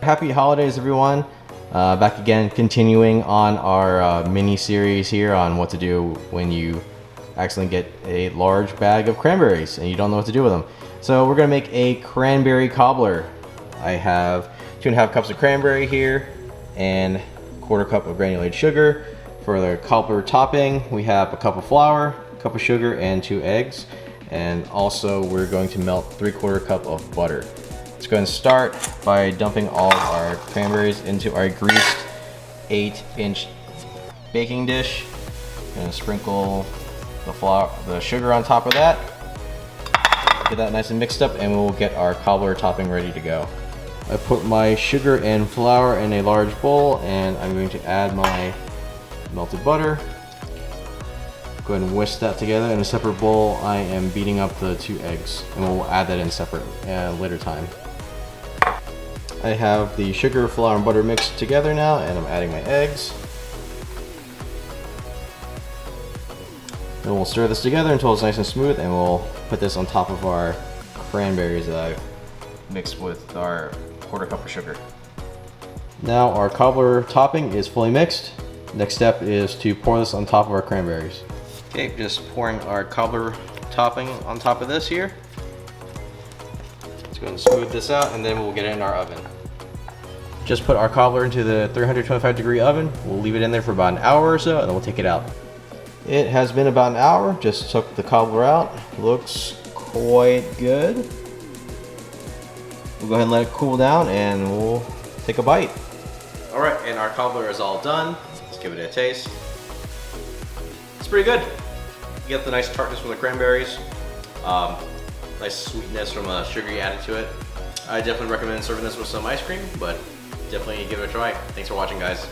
Happy holidays, everyone. Back again, continuing on our mini series here on what to do when you accidentally get a large bag of cranberries and you don't know what to do with them. So we're gonna make a cranberry cobbler. I have 2.5 cups of cranberry here and 1/4 cup of granulated sugar. For the cobbler topping, we have a cup of flour, a cup of sugar, and 2 eggs. And also we're going to melt 3/4 cup of butter. Let's go ahead and start by dumping all of our cranberries into our greased 8-inch baking dish. And sprinkle the sugar on top of that. Get that nice and mixed up, and we'll get our cobbler topping ready to go. I put my sugar and flour in a large bowl, and I'm going to add my melted butter. Go ahead and whisk that together. In a separate bowl, I am beating up the 2 eggs, and we'll add that in separate later time. I have the sugar, flour, and butter mixed together now, and I'm adding my eggs. Then we'll stir this together until it's nice and smooth, and we'll put this on top of our cranberries that I've mixed with our 1/4 cup of sugar. Now our cobbler topping is fully mixed. Next step is to pour this on top of our cranberries. Okay, just pouring our cobbler topping on top of this here. Let's go ahead and smooth this out, and then we'll get it in our oven. Just put our cobbler into the 325-degree oven. We'll leave it in there for about an hour or so, and then we'll take it out. It has been about an hour. Just took the cobbler out. Looks quite good. We'll go ahead and let it cool down, and we'll take a bite. All right, and our cobbler is all done. Let's give it a taste. It's pretty good. You get the nice tartness from the cranberries. Nice sweetness from the sugar you added to it. I definitely recommend serving this with some ice cream, but definitely give it a try. Thanks for watching, guys.